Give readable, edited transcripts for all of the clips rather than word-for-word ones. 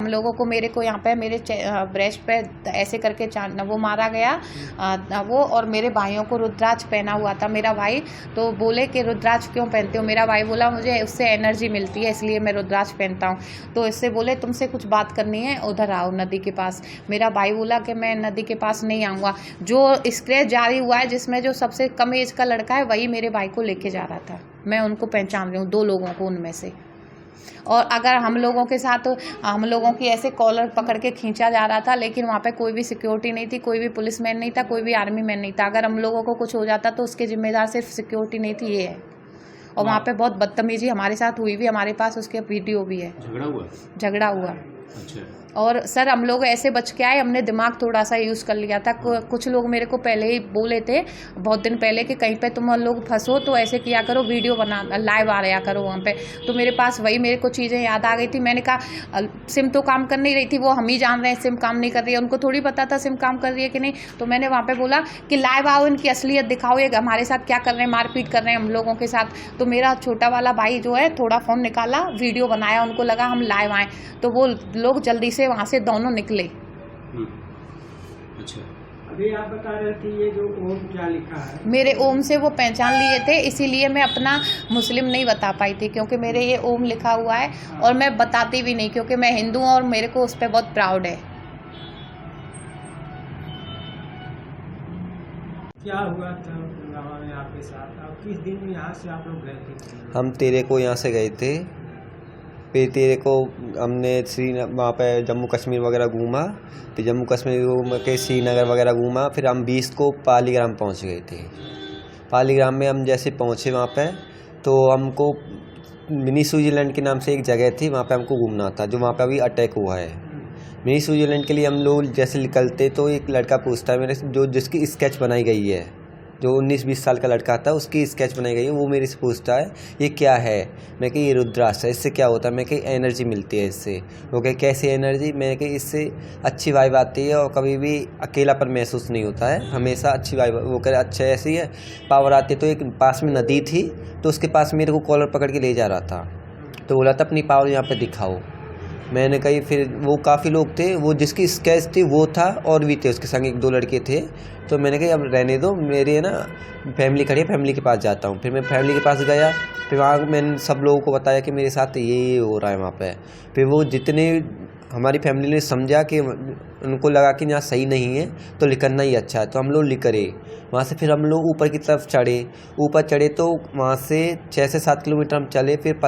लोगों को, मेरे को यहाँ पे मेरे ब्रेस्ट पे ऐसे करके वो मारा गया वो, और मेरे भाइयों को रुद्राक्ष पहना हुआ था मेरा भाई। तो बोले कि रुद्राक्ष क्यों पहनते हो? मेरा भाई बोला मुझे उससे एनर्जी मिलती है इसलिए मैं रुद्राक्ष पहनता हूँ। तो इससे बोले तुमसे कुछ बात करनी है, उधर आओ नदी के पास। मेरा भाई बोला कि मैं नदी के पास नहीं आऊँगा। जो स्क्रैच जारी हुआ है जिसमें जो सबसे कम एज का लड़का है वही मेरे भाई को लेके जा रहा था। मैं उनको पहचान रही हूँ, 2 लोगों को उनमें से। और अगर हम लोगों के साथ, हम लोगों की ऐसे कॉलर पकड़ के खींचा जा रहा था, लेकिन वहाँ पे कोई भी सिक्योरिटी नहीं थी, कोई भी पुलिस मैन नहीं था, कोई भी आर्मी मैन नहीं था। अगर हम लोगों को कुछ हो जाता तो उसके जिम्मेदार सिर्फ सिक्योरिटी नहीं थी, ये है। और वहाँ पे बहुत बदतमीजी हमारे साथ हुई भी, हमारे पास उसके वीडियो भी है। झगड़ा हुआ। अच्छा। और सर हम लोग ऐसे बच के आए, हमने दिमाग थोड़ा सा यूज़ कर लिया था। कुछ लोग मेरे को पहले ही बोले थे बहुत दिन पहले कि कहीं पे तुम लोग फंसो तो ऐसे किया करो, वीडियो बना लाइव आ रहा करो वहाँ पे। तो मेरे पास वही मेरे को चीज़ें याद आ गई थी। मैंने कहा सिम तो काम कर नहीं रही थी, वो हम ही जान रहे हैं सिम काम नहीं कर रही है, उनको थोड़ी पता था सिम काम कर रही है कि नहीं। तो मैंने वहाँ पर बोला कि लाइव आओ, इनकी असलियत दिखाओ, ये हमारे साथ क्या कर रहे हैं, मारपीट कर रहे हैं हम लोगों के साथ। तो मेरा छोटा वाला भाई जो है थोड़ा फ़ोन निकाला, वीडियो बनाया, उनको लगा हम लाइव आएँ। तो वो लोग जल्दी से वहाँ से दोनों निकले। अच्छा। अभी आप बता रहे थे ये जो ओम क्या लिखा है, मेरे ओम से वो पहचान लिए थे, इसीलिए मैं अपना मुस्लिम नहीं बता पाई थी, क्योंकि मेरे ये ओम लिखा हुआ है और मैं बताती भी नहीं, क्योंकि मैं हिंदू हूँ और मेरे को उस पर बहुत प्राउड है। क्या हुआ था आपके साथ, और किस दिन यहाँ से आप लोग गए थे? हम तेरे को यहाँ से गए थे, फिर तेरे को हमने वहाँ पे जम्मू कश्मीर वगैरह घूमा, फिर जम्मू कश्मीर घूम के श्रीनगर वगैरह घूमा, फिर हम 20 को पालीग्राम पहुँच गए थे। पालीग्राम में हम जैसे पहुँचे वहाँ पे, तो हमको मिनी स्विट्ज़रलैंड के नाम से एक जगह थी, वहाँ पे हमको घूमना था, जो वहाँ पे अभी अटैक हुआ है। मिनी स्विट्ज़रलैंड के लिए हम लोग जैसे निकलते तो एक लड़का पूछता है मेरे से, जो जिसकी स्केच बनाई गई है, जो 19-20 साल का लड़का था, उसकी स्केच बनाई गई है, वो मेरे से पूछता है ये क्या है? मैं कही ये रुद्राक्ष है, इससे क्या होता है? मैं कही एनर्जी मिलती है इससे। वो कहे कैसी एनर्जी? मैं कही इससे अच्छी वाइब आती है और कभी भी अकेलापन महसूस नहीं होता है, हमेशा अच्छी वाइब। वो कहे अच्छा ऐसी है, पावर आती है। तो एक पास में नदी थी, तो उसके पास मेरे को कॉलर पकड़ के ले जा रहा था, तो बोला था अपनी पावर यहाँ पर दिखाओ। मैंने कही, फिर वो काफ़ी लोग थे, वो जिसकी स्केच थी वो था, और भी थे उसके संग 1-2 लड़के थे। तो मैंने कही अब रहने दो, मेरी ना फैमिली खड़ी है, फैमिली के पास जाता हूँ। फिर मैं फैमिली के पास गया, फिर वहाँ मैंने सब लोगों को बताया कि मेरे साथ ये हो रहा है वहाँ पे। फिर वो जितने हमारी फैमिली ने समझा कि उनको लगा कि यहाँ सही नहीं है तो निकलना ही अच्छा है, तो हम लोग निकले वहाँ से। फिर हम लोग ऊपर की तरफ चढ़े, ऊपर चढ़े तो वहाँ से 6 से 7 किलोमीटर हम चले। फिर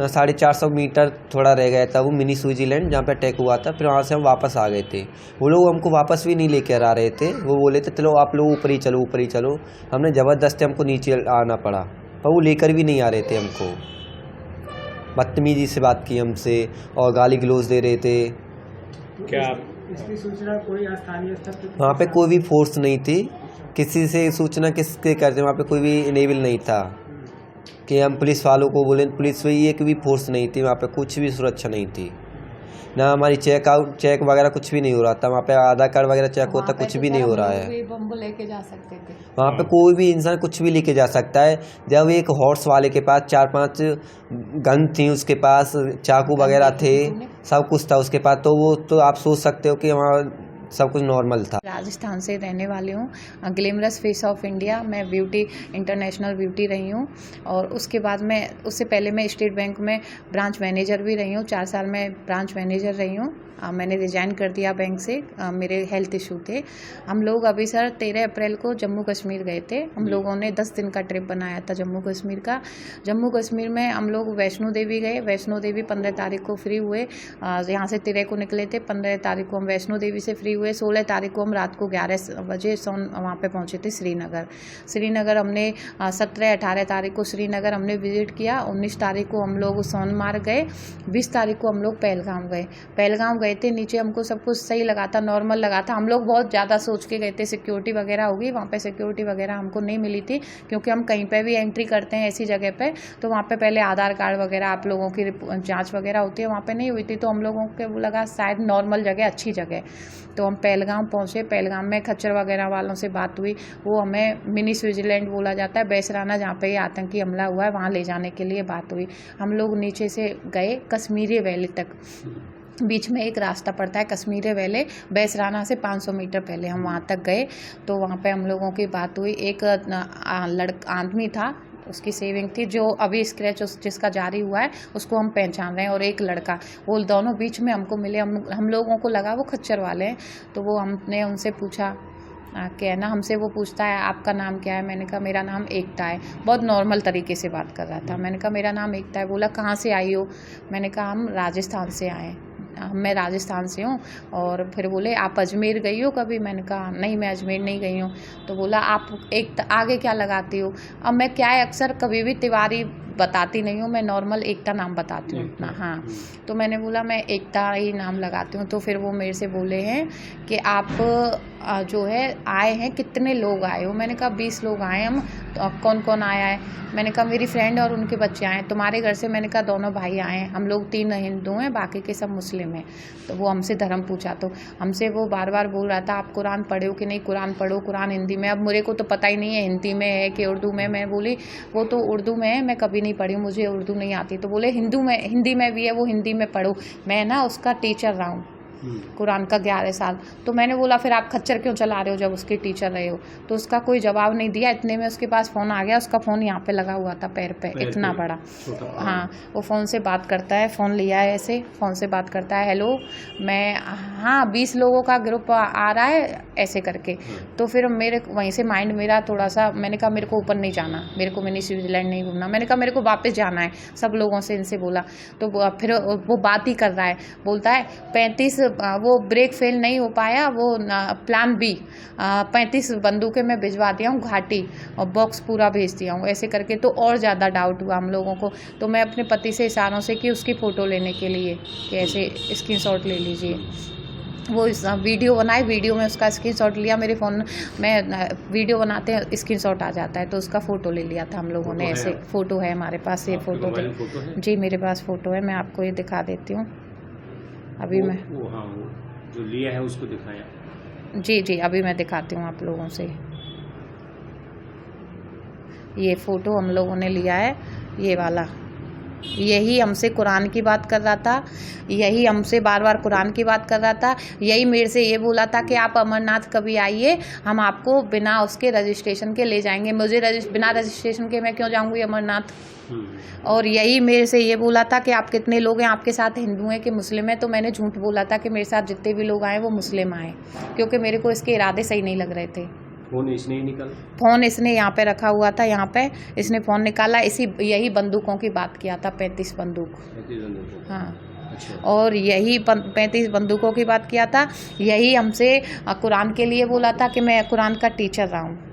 450 मीटर थोड़ा रह गया था वो मिनी स्विट्ज़रलैंड जहाँ पे अटैक हुआ था। फिर वहाँ से हम वापस आ गए थे। वो लोग हमको वापस भी नहीं लेकर आ रहे थे, वो बोले थे चलो आप लोग ऊपर ही चलो, ऊपर ही चलो। हमने ज़बरदस्ती हमको नीचे आना पड़ा, पर वो लेकर भी नहीं आ रहे थे हमको। बदतमीजी से बात की हमसे और गाली गलौज दे रहे थे। क्या इसकी सूचना कोई स्थानीय स्तर पर? वहाँ पे कोई भी फोर्स नहीं थी, किसी से सूचना किसके करते, वहाँ पे कोई भी इनेबल नहीं था कि हम पुलिस वालों को बोलें। पुलिस में एक भी फोर्स नहीं थी, वहाँ पे कुछ भी सुरक्षा नहीं थी, ना हमारी चेक वगैरह कुछ भी नहीं हो रहा था। वहाँ पे आधार कार्ड वगैरह चेक होता, कुछ भी नहीं हो रहा है। बम लेके जा सकते थे वहाँ पे, कोई भी इंसान कुछ भी लेके जा सकता है। जब एक हॉर्स वाले के पास 4-5 गन थी, उसके पास चाकू वगैरह थे, सब कुछ था उसके पास, तो वो तो आप सोच सकते हो कि वहाँ सब कुछ नॉर्मल था। राजस्थान से रहने वाली हूँ, ग्लैमरस फेस ऑफ इंडिया। मैं ब्यूटी इंटरनेशनल ब्यूटी रही हूँ, और उसके बाद उससे पहले मैं स्टेट बैंक में ब्रांच मैनेजर भी रही हूँ। 4 साल में ब्रांच मैनेजर रही हूँ। मैंने रिजाइन कर दिया बैंक से, मेरे हेल्थ इशू थे। हम लोग अभी सर 13 अप्रैल को जम्मू कश्मीर गए थे। हम लोगों ने 10 दिन का ट्रिप बनाया था जम्मू कश्मीर का। जम्मू कश्मीर में हम लोग वैष्णो देवी गए। वैष्णो देवी 15 तारीख को फ्री हुए, यहाँ से 13 को निकले थे। 15 तारीख को हम वैष्णो देवी से फ्री हुए। 16 तारीख को हम रात को 11 बजे वहाँ पे पहुँचे थे श्रीनगर हमने 17-18 तारीख को श्रीनगर हमने विजिट किया। 19 तारीख को हम लोग सोनमार्ग गए। 20 तारीख को हम लोग पहलगाम गए थे। नीचे हमको सब कुछ सही लगा था, नॉर्मल लगा था। हम लोग बहुत ज़्यादा सोच के गए थे सिक्योरिटी वगैरह होगी, वहाँ पे सिक्योरिटी वगैरह हमको नहीं मिली थी, क्योंकि हम कहीं पे भी एंट्री करते हैं ऐसी जगह पे तो वहाँ पे पहले आधार कार्ड वगैरह आप लोगों की जांच वगैरह होती है, वहाँ पे नहीं हुई थी। तो हम लोगों को लगा शायद नॉर्मल जगह, अच्छी जगह। तो हम पहलगाम पहुँचे। पहलगाम में खच्चर वगैरह वालों से बात हुई, वो हमें मिनी स्विट्जरलैंड बोला जाता है, बैसराना जहाँ पे ये आतंकी हमला हुआ है वहाँ ले जाने के लिए बात हुई। हम लोग नीचे से गए कश्मीरी वैली तक, बीच में एक रास्ता पड़ता है कश्मीरी वैली, बैसराना से 500 मीटर पहले हम वहाँ तक गए। तो वहाँ पे हम लोगों की बात हुई। एक आदमी था, उसकी सेविंग थी, जो अभी स्क्रैच जिसका जारी हुआ है उसको हम पहचान रहे हैं, और एक लड़का, वो दोनों बीच में हमको मिले। हम लोगों को लगा वो खच्चर वाले हैं, तो वो हमने उनसे पूछा क्या है ना, हमसे वो पूछता है आपका नाम क्या है। मैंने कहा मेरा नाम एकता है। बहुत नॉर्मल तरीके से बात कर रहा था। मैंने कहा मेरा नाम एकता है। बोला कहाँ से आई हो? मैंने कहा हम राजस्थान से आए, मैं राजस्थान से हूँ। और फिर बोले आप अजमेर गई हो कभी? मैंने कहा नहीं, मैं अजमेर नहीं गई हूँ। तो बोला आप एक आगे क्या लगाती हो? अब मैं क्या है, अक्सर कभी भी तिवारी बताती नहीं हूँ, मैं नॉर्मल एकता नाम बताती हूँ अपना। हाँ, तो मैंने बोला मैं एकता ही नाम लगाती हूँ। तो फिर वो मेरे से बोले हैं कि आप जो है आए हैं, कितने लोग आए हो? मैंने कहा 20 लोग आए हम। तो कौन कौन आया है? मैंने कहा मेरी फ्रेंड और उनके बच्चे आए हैं। तुम्हारे घर से? मैंने कहा दोनों भाई आए हैं, हम लोग 3 हिंदू हैं, बाकी के सब मुस्लिम हैं। तो वो हमसे धर्म पूछा, तो हमसे वो बार बार बोल रहा था आप कुरान पढ़े हो कि नहीं? कुरान पढ़ो, कुरान हिंदी में। अब मेरे को तो पता ही नहीं है हिंदी में है कि उर्दू में। मैं बोली वो तो उर्दू में है, मैं कभी नहीं पढ़ी, मुझे उर्दू नहीं आती। तो बोले हिंदी में भी है, वो हिंदी में पढ़ो। मैं ना उसका टीचर रहा हूँ कुरान का 11 साल। तो मैंने बोला फिर आप खच्चर क्यों चला रहे हो जब उसके टीचर रहे हो? तो उसका कोई जवाब नहीं दिया। इतने में उसके पास फ़ोन आ गया, उसका फ़ोन यहाँ पे लगा हुआ था, पैर पे इतना बड़ा। हाँ, वो फ़ोन से बात करता है, फ़ोन लिया है ऐसे, फ़ोन से बात करता है हेलो मैं, हाँ 20 लोगों का ग्रुप आ रहा है ऐसे करके। तो फिर मेरे वहीं से माइंड मेरा थोड़ा सा, मैंने कहा मेरे को ऊपर नहीं जाना, मेरे को मिनी स्विट्जरलैंड नहीं घूमना। मैंने कहा मेरे को वापस जाना है, सब लोगों से इनसे बोला। तो फिर वो बात ही कर रहा है, बोलता है 35 वो ब्रेक फेल नहीं हो पाया, वो प्लान बी 35 बंदूकें मैं भिजवा दिया हूँ घाटी, और बॉक्स पूरा भेज दिया हूँ ऐसे करके। तो और ज़्यादा डाउट हुआ हम लोगों को। तो मैं अपने पति से इशारों से कि उसकी फ़ोटो लेने के लिए कि ऐसे स्क्रीनशॉट ले लीजिए। वो वीडियो बनाए, वीडियो में उसका स्क्रीनशॉट लिया। मेरे फ़ोन में वीडियो बनाते हैं स्क्रीनशॉट आ जाता है, तो उसका फ़ोटो ले लिया था हम लोगों ने। ऐसे फ़ोटो है हमारे पास, ये फ़ोटो जी मेरे पास फ़ोटो है, मैं आपको ये दिखा देती हूँ अभी। मैं हाँ, जो लिया है उसको दिखाया। जी अभी मैं दिखाती हूँ आप लोगों से। ये फ़ोटो हम लोगों ने लिया है, ये वाला। यही हमसे कुरान की बात कर रहा था, यही हमसे बार बार कुरान की बात कर रहा था। यही मेरे से ये बोला था कि आप अमरनाथ कभी आइए, हम आपको बिना उसके रजिस्ट्रेशन के ले जाएंगे। मुझे बिना रजिस्ट्रेशन के मैं क्यों जाऊंगी अमरनाथ? और यही मेरे से ये बोला था कि आप कितने लोग हैं आपके साथ, हिंदू हैं कि मुस्लिम हैं? तो मैंने झूठ बोला था कि मेरे साथ जितने भी लोग आए वो मुस्लिम आए, क्योंकि मेरे को इसके इरादे सही नहीं लग रहे थे। फ़ोन इसने ही निकाला? फ़ोन इसने यहाँ पे रखा हुआ था, यहाँ पे इसने फ़ोन निकाला। यही बंदूकों की बात किया था, 35 बंदूक। हाँ, अच्छा। और यही 35 बंदूकों की बात किया था। यही हमसे कुरान के लिए बोला था कि मैं कुरान का टीचर रहा हूँ।